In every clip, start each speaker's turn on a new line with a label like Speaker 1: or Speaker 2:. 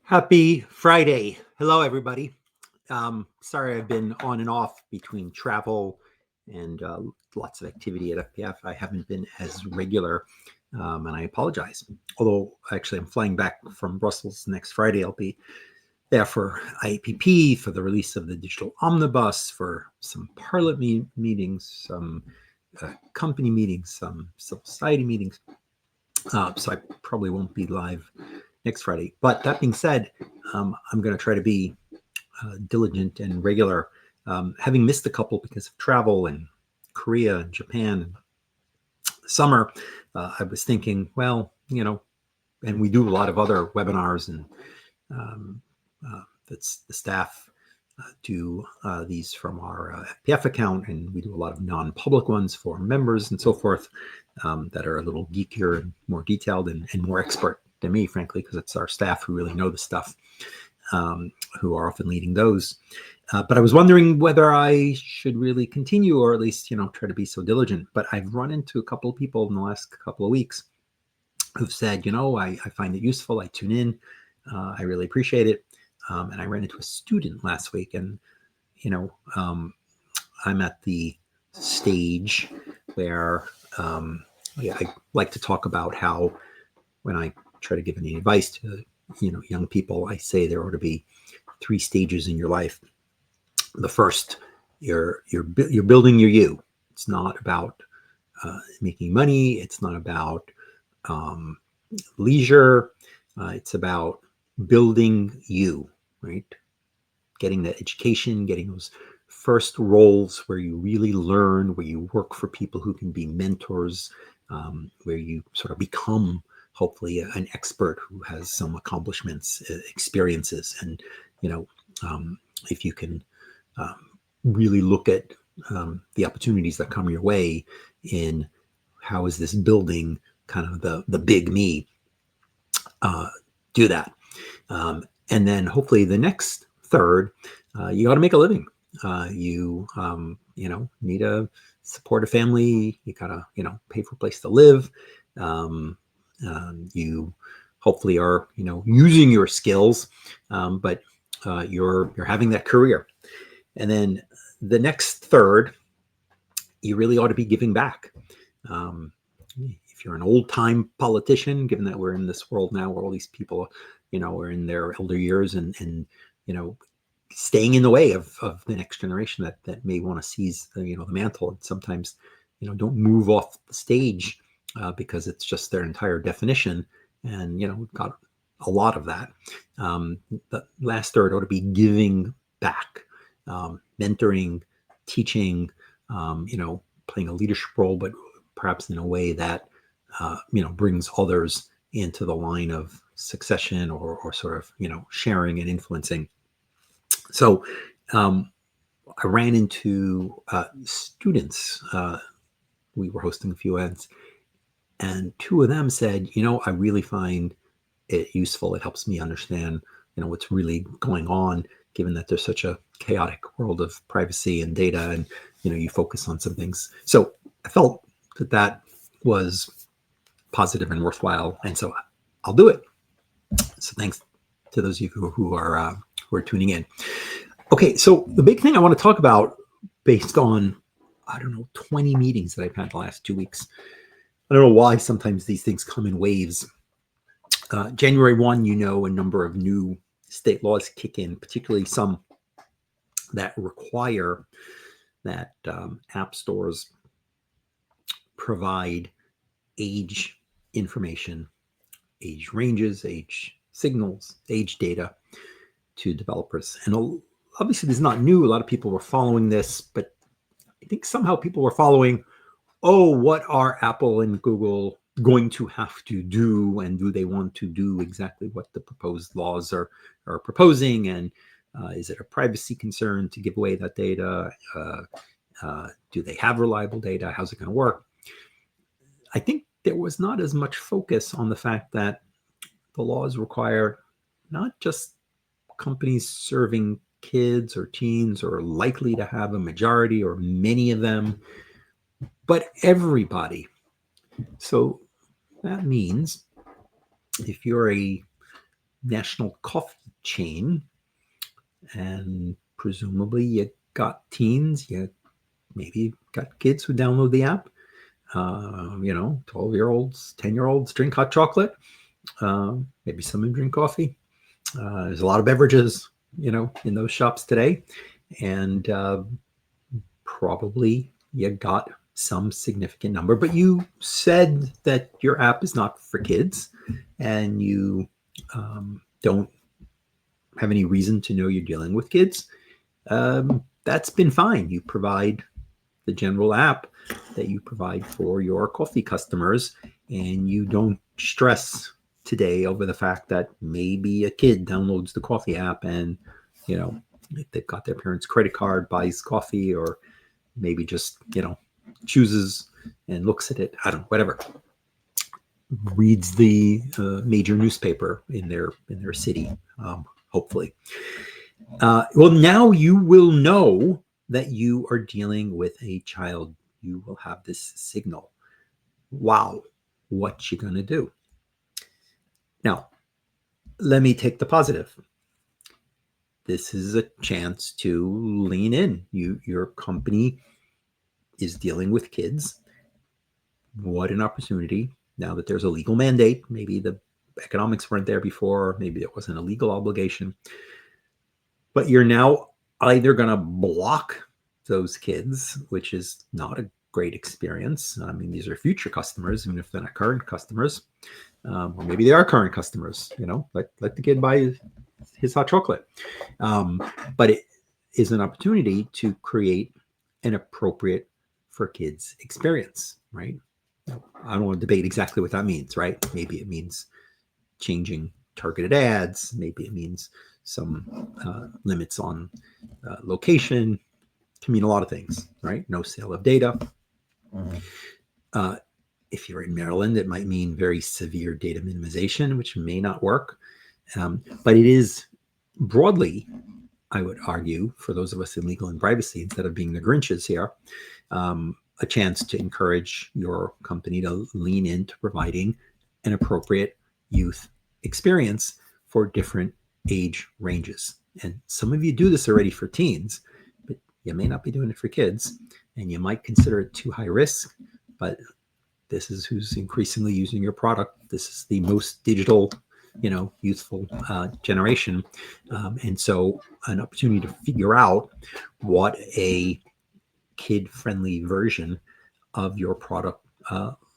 Speaker 1: Happy Friday. Hello, everybody. Sorry, I've been on and off between travel and lots of activity at FPF. I haven't been as regular, and I apologize. Although, actually, I'm flying back from Brussels next Friday. I'll be there for IAPP, for the release of the digital Omnibus, for some parliament meetings, some company meetings, some civil society meetings. So I probably won't be live next Friday. But that being said, I'm going to try to be diligent and regular. Having missed a couple because of travel and Korea and Japan and summer, I was thinking, well, and we do a lot of other webinars, and that's the staff do these from our FPF account, and we do a lot of non-public ones for members and so forth that are a little geekier and more detailed and more expert than me, frankly, because it's our staff who really know the stuff, who are often leading those. But I was wondering whether I should really continue, or at least, try to be so diligent. But I've run into a couple of people in the last couple of weeks who've said, I find it useful. I tune in. I really appreciate it. And I ran into a student last week, and, I'm at the stage where I like to talk about how when I try to give any advice to, young people, I say there ought to be 3 stages in your life. The first, you're building your you. It's not about making money. It's not about leisure. It's about building you, right? Getting that education, getting those first roles where you really learn, where you work for people who can be mentors, where you sort of become, hopefully, an expert who has some accomplishments, experiences. And, if you can really look at the opportunities that come your way in how is this building kind of the big me, do that. And then hopefully the next third, you got to make a living. You need to support a family. You got to, pay for a place to live. You hopefully are, using your skills, but you're having that career. And then the next third, you really ought to be giving back. If you're an old-time politician, given that we're in this world now where all these people, are in their elder years and staying in the way of the next generation that may want to seize the mantle, and sometimes don't move off the stage because it's just their entire definition. And we've got a lot of that. The last third ought to be giving back, mentoring, teaching, playing a leadership role, but perhaps in a way that brings others into the line of succession, or sort of sharing and influencing. So I ran into students. We were hosting a few events, and 2 of them said, I really find it useful. It helps me understand, what's really going on, given that there's such a chaotic world of privacy and data, and, you focus on some things. So I felt that was positive and worthwhile. And so I'll do it. So thanks to those of you who are tuning in. Okay, so the big thing I want to talk about, based on 20 meetings that I've had the last 2 weeks. I don't know why sometimes these things come in waves. January 1, a number of new state laws kick in, particularly some that require that app stores provide age information, age ranges, age signals, age data to developers. And obviously this is not new. A lot of people were following this, but I think somehow people were following, what are Apple and Google going to have to do, and do they want to do exactly what the proposed laws are proposing, and is it a privacy concern to give away that data? Do they have reliable data? How's it going to work? I think there was not as much focus on the fact that the laws require not just companies serving kids or teens, or likely to have a majority or many of them, but everybody. So that means if you're a national coffee chain, and presumably you got teens, you maybe got kids who download the app. 12-year-olds, 10-year-olds drink hot chocolate. Maybe some of them drink coffee. There's a lot of beverages, in those shops today. And probably you got some significant number, but you said that your app is not for kids, and you don't have any reason to know you're dealing with kids. That's been fine. You provide the general app that you provide for your coffee customers, and you don't stress today over the fact that maybe a kid downloads the coffee app and, they've got their parents' credit card, buys coffee, or maybe just, chooses and looks at it, I don't know, whatever, reads the major newspaper in their city, hopefully. Well, now you will know that you are dealing with a child. You will have this signal. Wow, what you gonna do? Now, let me take the positive. This is a chance to lean in. Your company is dealing with kids. What an opportunity. Now that there's a legal mandate, maybe the economics weren't there before, maybe it wasn't a legal obligation, but you're now either going to block those kids, which is not a great experience. I mean, these are future customers, even if they're not current customers, or maybe they are current customers. Let the kid buy his hot chocolate. But it is an opportunity to create an appropriate for kids experience, right? I don't want to debate exactly what that means, right? Maybe it means changing targeted ads. Maybe it means some limits on location. It can mean a lot of things, right? No sale of data. Mm-hmm. If you're in Maryland, it might mean very severe data minimization, which may not work. But it is broadly, I would argue, for those of us in legal and privacy, instead of being the Grinches here, a chance to encourage your company to lean into providing an appropriate youth experience for different age ranges. And some of you do this already for teens, but you may not be doing it for kids, and you might consider it too high risk, but this is who's increasingly using your product. This is the most digital, youthful generation. And so an opportunity to figure out what a kid-friendly version of your product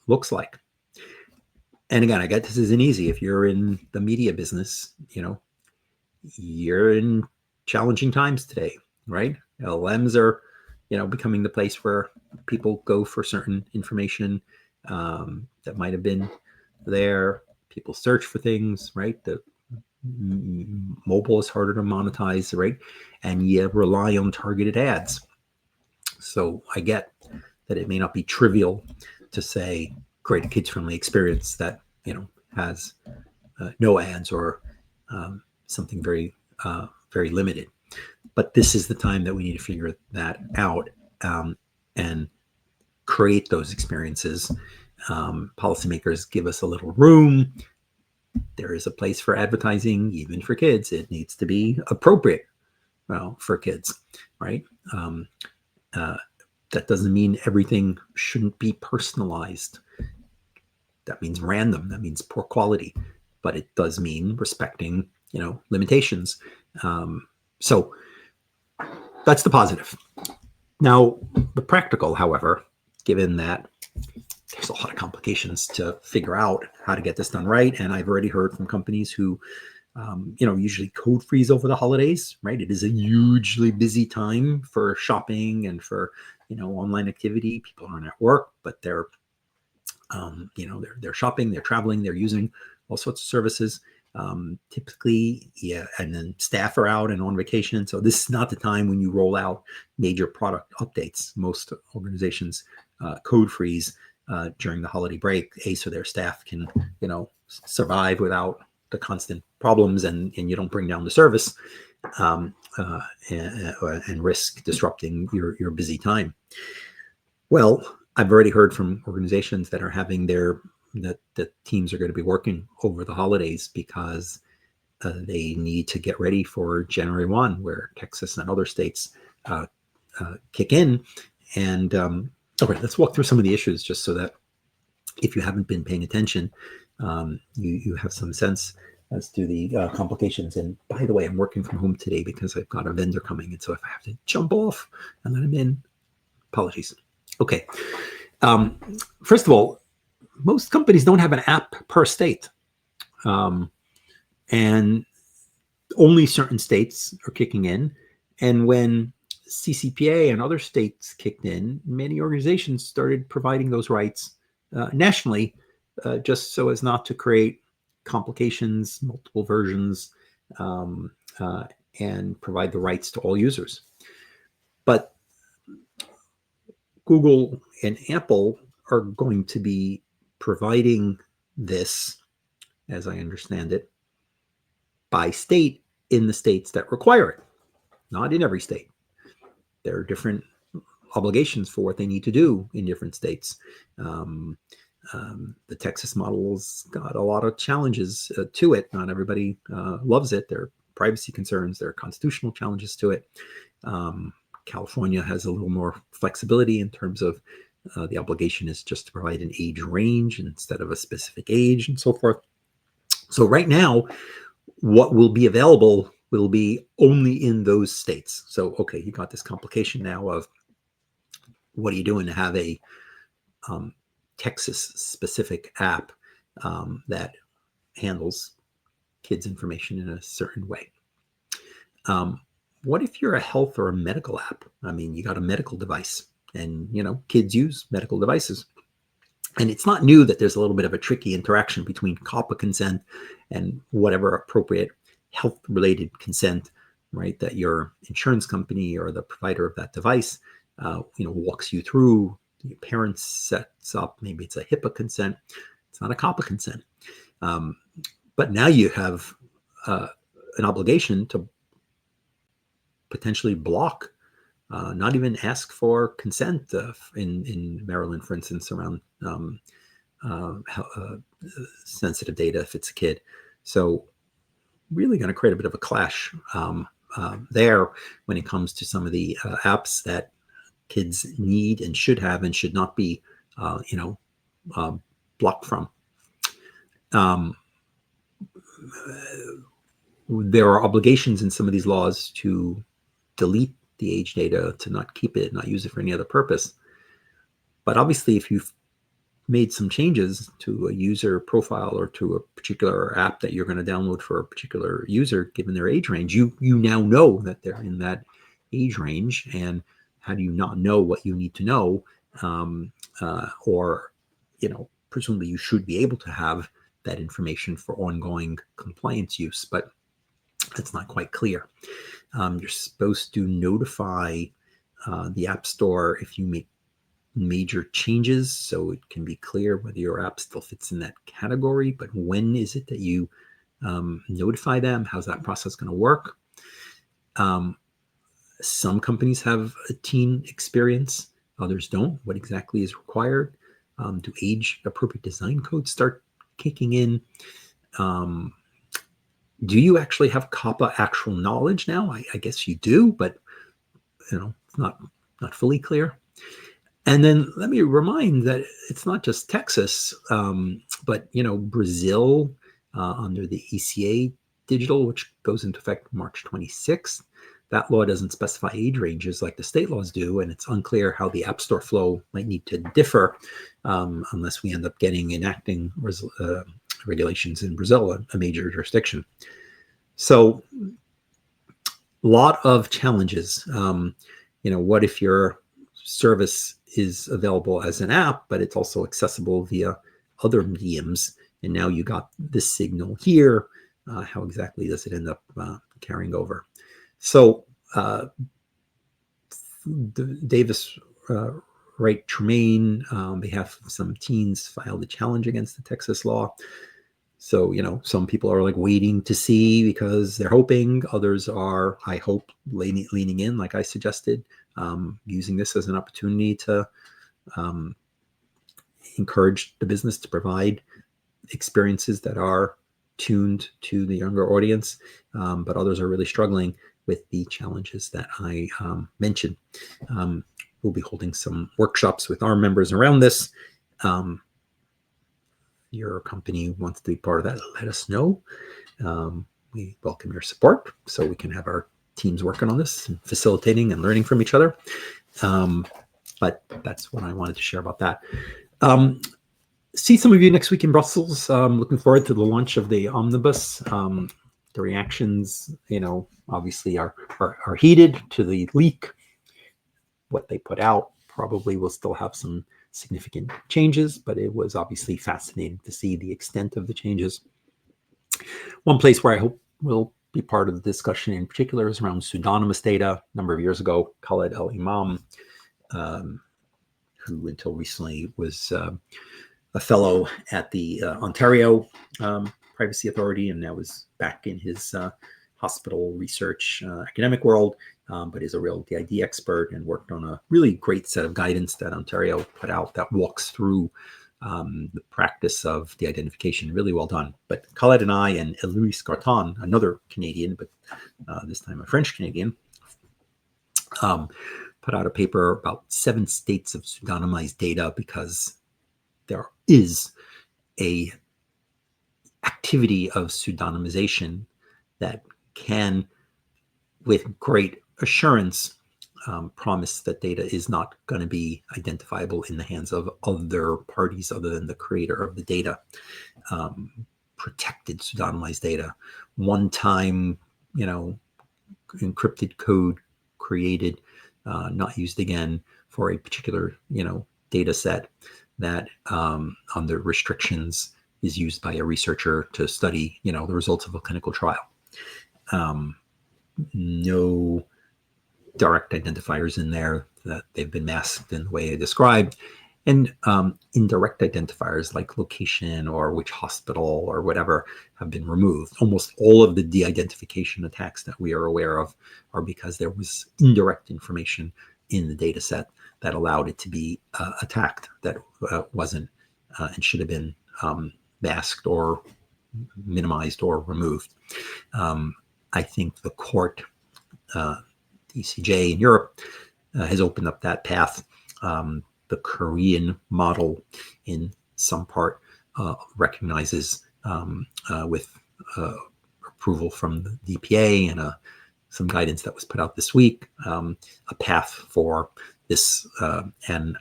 Speaker 1: looks like. And again, I get this isn't easy. If you're in the media business, you're in challenging times today, right? LLMs are, becoming the place where people go for certain information that might have been there. People search for things, right? The mobile is harder to monetize, right? And you rely on targeted ads. So I get that it may not be trivial to say create a kids-friendly experience that has no ads or something very very limited. But this is the time that we need to figure that out and create those experiences. Policymakers give us a little room. There is a place for advertising, even for kids. It needs to be appropriate for kids, right? That doesn't mean everything shouldn't be personalized. That means random. That means poor quality. But it does mean respecting, limitations. So that's the positive. Now, the practical, however, given that there's a lot of complications to figure out how to get this done right, and I've already heard from companies who usually code freeze over the holidays, right? It is a hugely busy time for shopping and for, online activity. People aren't at work, but they're, they're shopping, they're traveling, they're using all sorts of services. Typically, and then staff are out and on vacation. So this is not the time when you roll out major product updates. Most organizations code freeze during the holiday break, so their staff can, survive without the constant problems, and you don't bring down the service and risk disrupting your busy time. Well, I've already heard from organizations that are having that teams are going to be working over the holidays because they need to get ready for January 1, where Texas and other states kick in. And okay, let's walk through some of the issues just so that if you haven't been paying attention, you have some sense as to the complications. And by the way, I'm working from home today because I've got a vendor coming. And so if I have to jump off and then I'm in, apologies. Okay. First of all, most companies don't have an app per state. And only certain states are kicking in. And when CCPA and other states kicked in, many organizations started providing those rights nationally, just so as not to create complications, multiple versions, and provide the rights to all users. But Google and Apple are going to be providing this, as I understand it, by state in the states that require it, not in every state. There are different obligations for what they need to do in different states. The Texas model's got a lot of challenges to it. Not everybody loves it. There are privacy concerns. There are constitutional challenges to it. California has a little more flexibility in terms of the obligation is just to provide an age range instead of a specific age and so forth. So right now, what will be available will be only in those states. So, okay, you got this complication now of what are you doing to have a Texas-specific app that handles kids' information in a certain way. What if you're a health or a medical app? I mean, you got a medical device, and kids use medical devices. And it's not new that there's a little bit of a tricky interaction between COPPA consent and whatever appropriate health-related consent, right, that your insurance company or the provider of that device, walks you through. Your parents sets up, maybe it's a HIPAA consent. It's not a COPPA consent. But now you have an obligation to potentially block, not even ask for consent in Maryland, for instance, around sensitive data if it's a kid. So really going to create a bit of a clash there when it comes to some of the apps that kids need and should have and should not be, blocked from. There are obligations in some of these laws to delete the age data, to not keep it, not use it for any other purpose. But obviously, if you've made some changes to a user profile or to a particular app that you're going to download for a particular user, given their age range, you now know that they're in that age range. And how do you not know what you need to know? Or, presumably you should be able to have that information for ongoing compliance use, but that's not quite clear. You're supposed to notify the App Store if you make major changes, so it can be clear whether your app still fits in that category. But when is it that you notify them? How's that process going to work? Some companies have a teen experience, others don't. What exactly is required? Do age-appropriate design codes start kicking in? Do you actually have COPPA actual knowledge now? I guess you do, but it's not fully clear. And then let me remind that it's not just Texas, but Brazil under the ECA digital, which goes into effect March 26th. That law doesn't specify age ranges like the state laws do, and it's unclear how the App Store flow might need to differ unless we end up enacting regulations in Brazil, a major jurisdiction. So a lot of challenges. What if your service is available as an app, but it's also accessible via other mediums? And now you got this signal here. How exactly does it end up carrying over? So Davis Wright Tremaine, on behalf of some teens, filed a challenge against the Texas law. So, some people are waiting to see because they're hoping. Others are, I hope, leaning in, like I suggested, using this as an opportunity to encourage the business to provide experiences that are tuned to the younger audience, but others are really struggling with the challenges that I mentioned. We'll be holding some workshops with our members around this. Your company wants to be part of that, let us know. We welcome your support so we can have our teams working on this and facilitating and learning from each other. But that's what I wanted to share about that. See some of you next week in Brussels. Looking forward to the launch of the Omnibus. The reactions, obviously are heated to the leak. What they put out probably will still have some significant changes, but it was obviously fascinating to see the extent of the changes. One place where I hope will be part of the discussion in particular is around pseudonymous data. A number of years ago, Khaled El-Imam, who until recently was a fellow at the Ontario Privacy Authority, and now is back in his hospital research academic world, but is a real DID expert and worked on a really great set of guidance that Ontario put out that walks through the practice of the identification. Really well done. But Khaled and I and Louis Garton, another Canadian, but this time a French Canadian, put out a paper about 7 states of pseudonymized data, because there is a activity of pseudonymization that can, with great assurance, promise that data is not going to be identifiable in the hands of other parties other than the creator of the data. Protected pseudonymized data, one-time, encrypted code created, not used again for a particular, data set that under restrictions is used by a researcher to study, the results of a clinical trial. No direct identifiers in there, that they've been masked in the way I described. And indirect identifiers like location or which hospital or whatever have been removed. Almost all of the de-identification attacks that we are aware of are because there was indirect information in the data set that allowed it to be attacked, that wasn't and should have been masked or minimized or removed. I think the court, the ECJ in Europe, has opened up that path. The Korean model, in some part, recognizes with approval from the DPA and some guidance that was put out this week, a path for this. And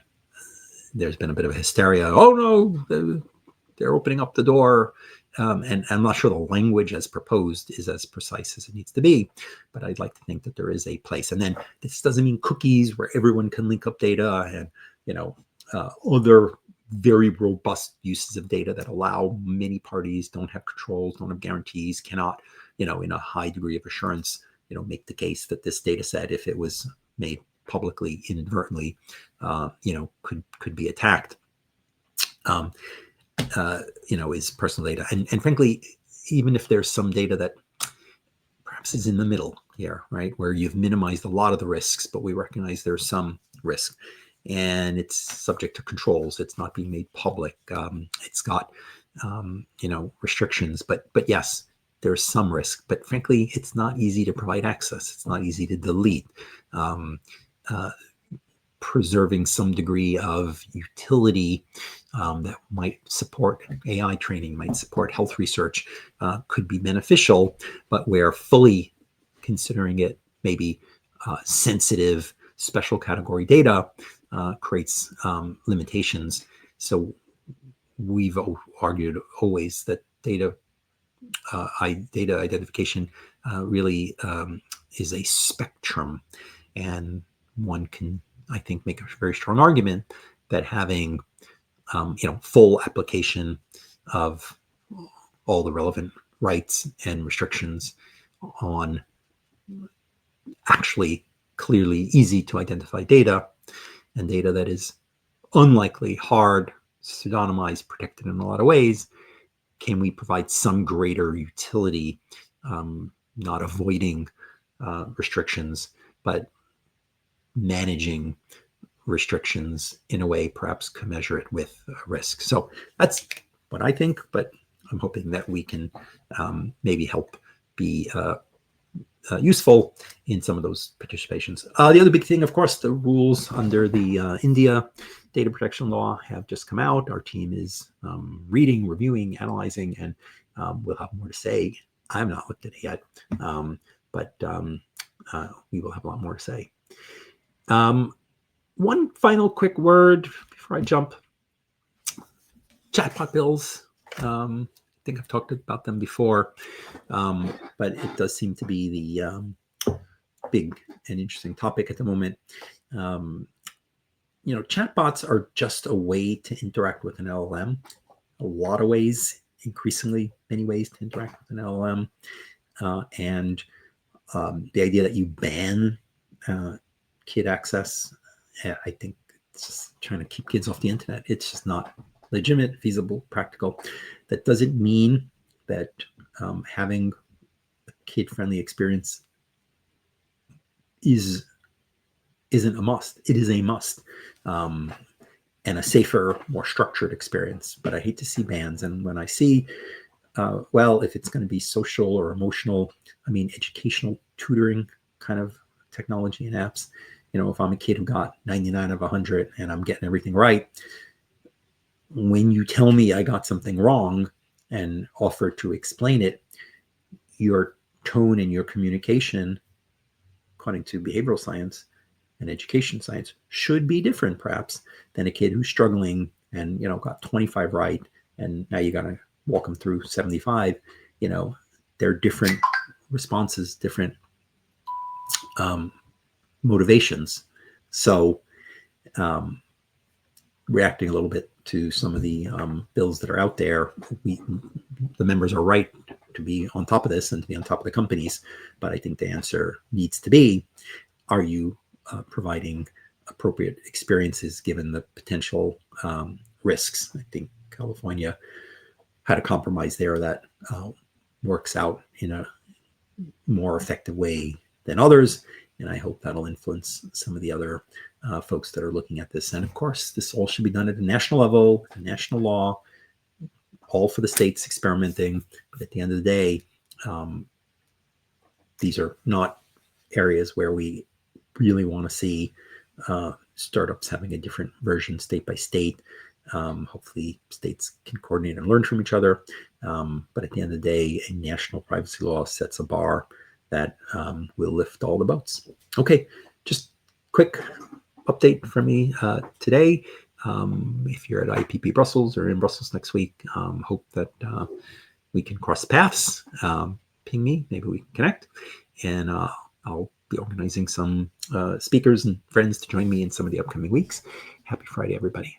Speaker 1: there's been a bit of a hysteria. Oh no, they're opening up the door. And I'm not sure the language as proposed is as precise as it needs to be, but I'd like to think that there is a place. And then this doesn't mean cookies where everyone can link up data, and other very robust uses of data that allow many parties, don't have controls, don't have guarantees, cannot, in a high degree of assurance, make the case that this data set, if it was made publicly inadvertently, could be attacked. Is personal data. And frankly, even if there's some data that perhaps is in the middle here, right, where you've minimized a lot of the risks, but we recognize there's some risk, and it's subject to controls, it's not being made public, it's got, restrictions, but yes, there's some risk, but frankly, it's not easy to provide access. It's not easy to delete. Preserving some degree of utility that might support AI training, might support health research, could be beneficial, but where fully considering it maybe sensitive special category data creates limitations. So we've argued always that data identification really is a spectrum, and one can, I think, make a very strong argument that having full application of all the relevant rights and restrictions on actually clearly easy to identify data, and data that is unlikely, hard, pseudonymized, protected in a lot of ways, can we provide some greater utility, not avoiding restrictions, but managing restrictions in a way perhaps commensurate with risk. So that's what I think, but I'm hoping that we can maybe help be useful in some of those participations. The other big thing, of course, the rules under the India data protection law have just come out. Our team is reading, reviewing, analyzing, and we'll have more to say. I've not looked at it yet, but we will have a lot more to say. One final quick word before I jump. Chatbot bills. I think I've talked about them before, but it does seem to be the big and interesting topic at the moment. Chatbots are just a way to interact with an LLM. A lot of ways, increasingly many ways to interact with an LLM. And the idea that you ban kid access, I think it's just trying to keep kids off the internet. It's just not legitimate, feasible, practical. That doesn't mean that having a kid-friendly experience isn't a must. It is a must, and a safer, more structured experience. But I hate to see bans. And when I see, if it's going to be social or emotional, educational tutoring kind of technology and apps, if I'm a kid who got 99 of 100 and I'm getting everything right, when you tell me I got something wrong and offer to explain it, your tone and your communication, according to behavioral science and education science, should be different perhaps than a kid who's struggling and got 25 right, and now you got to walk them through 75. They're different responses, different motivations. So reacting a little bit to some of the bills that are out there, the members are right to be on top of this and to be on top of the companies. But I think the answer needs to be, are you providing appropriate experiences given the potential risks? I think California had a compromise there that works out in a more effective way than others. And I hope that'll influence some of the other folks that are looking at this. And of course, this all should be done at a national level, a national law, all for the states experimenting. But at the end of the day, these are not areas where we really want to see startups having a different version state by state. Hopefully states can coordinate and learn from each other. But at the end of the day, a national privacy law sets a bar that will lift all the boats. Okay, just quick update from me today. If you're at IPP Brussels or in Brussels next week, hope that we can cross paths. Ping me, maybe we can connect. And I'll be organizing some speakers and friends to join me in some of the upcoming weeks. Happy Friday, everybody.